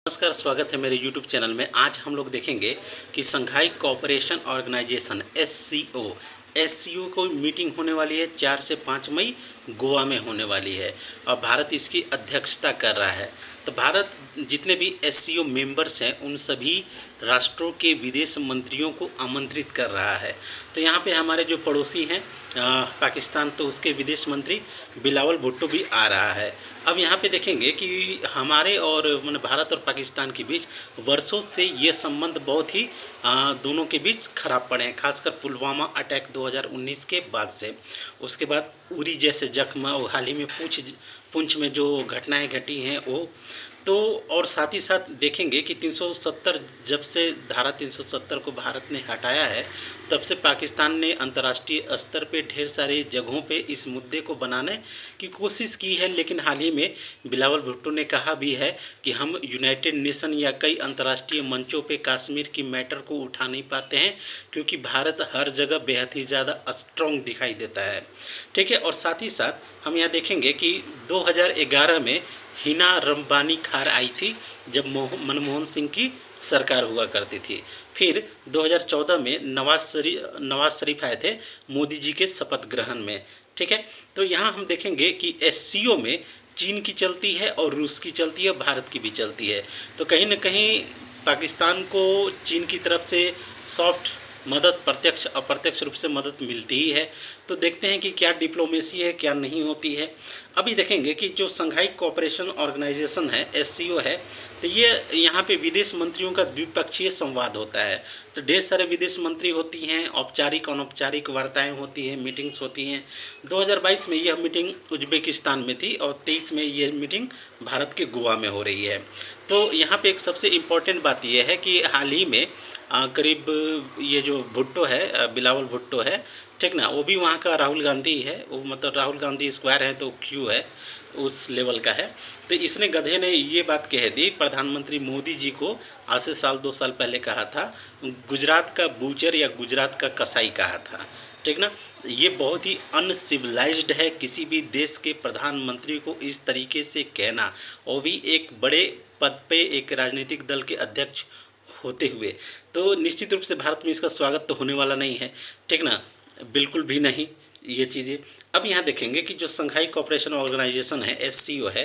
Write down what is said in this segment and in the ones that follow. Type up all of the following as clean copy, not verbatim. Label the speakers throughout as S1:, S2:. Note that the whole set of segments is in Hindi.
S1: नमस्कार, स्वागत है मेरे YouTube चैनल में। आज हम लोग देखेंगे कि शंघाई कोऑपरेशन ऑर्गेनाइजेशन एससीओ को मीटिंग होने वाली है 4 से 5 मई गोवा में होने वाली है और भारत इसकी अध्यक्षता कर रहा है। तो भारत जितने भी एससीओ मेंबर्स हैं उन सभी राष्ट्रों के विदेश मंत्रियों को आमंत्रित कर रहा है। तो यहाँ पे हमारे जो पड़ोसी हैं पाकिस्तान, तो उसके विदेश मंत्री बिलावल भुट्टो भी आ रहा है। अब यहाँ पे देखेंगे कि हमारे और भारत और पाकिस्तान के बीच वर्षों से ये संबंध बहुत ही दोनों के बीच खराब पड़े हैं, खासकर पुलवामा अटैक 2019 के बाद से। उसके बाद उरी जैसे जख्म और हाल ही में पुंछ में जो घटनाएं घटी हैं वो तो, और साथ ही साथ देखेंगे कि 370 जब से धारा 370 को भारत ने हटाया है तब से पाकिस्तान ने अंतर्राष्ट्रीय स्तर पे ढेर सारे जगहों पे इस मुद्दे को बनाने की कोशिश की है। लेकिन हाल ही में बिलावल भुट्टो ने कहा भी है कि हम यूनाइटेड नेशन या कई अंतर्राष्ट्रीय मंचों पे कश्मीर की मैटर को उठा नहीं पाते हैं क्योंकि भारत हर जगह बेहद ही ज़्यादा स्ट्रॉन्ग दिखाई देता है। ठीक है, और साथ ही साथ हम यहाँ देखेंगे कि 2011 में हिना रब्बानी खार आई थी जब मनमोहन सिंह की सरकार हुआ करती थी। फिर 2014 में नवाज शरीफ आए थे मोदी जी के शपथ ग्रहण में। ठीक है, तो यहाँ हम देखेंगे कि एससीओ में चीन की चलती है और रूस की चलती है, भारत की भी चलती है। तो कहीं ना कहीं पाकिस्तान को चीन की तरफ से सॉफ्ट मदद, प्रत्यक्ष अप्रत्यक्ष रूप से मदद मिलती ही है। तो देखते हैं कि क्या डिप्लोमेसी है, क्या नहीं होती है। अभी देखेंगे कि जो शंघाई कोऑपरेशन ऑर्गेनाइजेशन है, एससीओ है, तो ये यहाँ पे विदेश मंत्रियों का द्विपक्षीय संवाद होता है। तो ढेर सारे विदेश मंत्री होती हैं, औपचारिक अनौपचारिक वार्ताएं होती हैं, मीटिंग्स होती हैं। 2022 में यह मीटिंग उज्बेकिस्तान में थी और 23 में यह मीटिंग भारत के गोवा में हो रही है। तो यहाँ पे एक सबसे इम्पॉर्टेंट बात यह है कि हाल ही में करीब ये जो भुट्टो है, बिलावल भुट्टो है, ठीक ना, वो भी वहाँ का राहुल गांधी है। वो मतलब राहुल गांधी स्क्वायर है तो क्यू है, उस लेवल का है। तो इसने गधे ने ये बात कह दी प्रधानमंत्री मोदी जी को, आज से 2 साल पहले कहा था, गुजरात का बूचर या गुजरात का कसाई कहा था। ठीक ना, ये बहुत ही अनसिविलाइज्ड है किसी भी देश के प्रधानमंत्री को इस तरीके से कहना, वो भी एक बड़े पद पे, एक राजनीतिक दल के अध्यक्ष होते हुए। तो निश्चित रूप से भारत में इसका स्वागत तो होने वाला नहीं है। ठीक ना, बिल्कुल भी नहीं ये चीज़ें। अब यहाँ देखेंगे कि जो शंघाई कोऑपरेशन ऑर्गेनाइजेशन है, एससीओ है,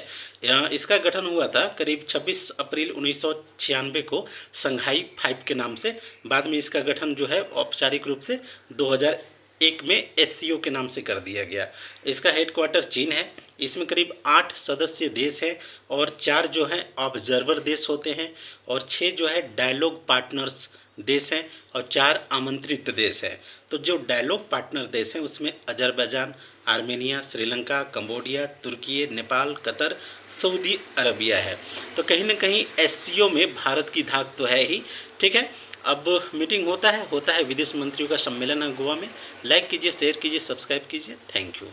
S1: इसका गठन हुआ था करीब 26 अप्रैल 1996 को शंघाई 5 के नाम से। बाद में इसका गठन जो है औपचारिक रूप से 2001 में एससीओ के नाम से कर दिया गया। इसका हेडक्वार्टर चीन है। इसमें करीब 8 सदस्य देश हैं और 4 जो हैं ऑब्जर्वर देश होते हैं और 6 जो है डायलॉग पार्टनर्स देश हैं और 4 आमंत्रित देश हैं। तो जो डायलॉग पार्टनर देश हैं उसमें अजरबैजान, आर्मेनिया, श्रीलंका, कंबोडिया, तुर्की, नेपाल, कतर, सऊदी अरबिया है। तो कहीं ना कहीं एससीओ में भारत की धाक तो है ही। ठीक है, अब मीटिंग होता है विदेश मंत्रियों का सम्मेलन है गोवा में। लाइक कीजिए, शेयर कीजिए, सब्सक्राइब कीजिए। Thank you.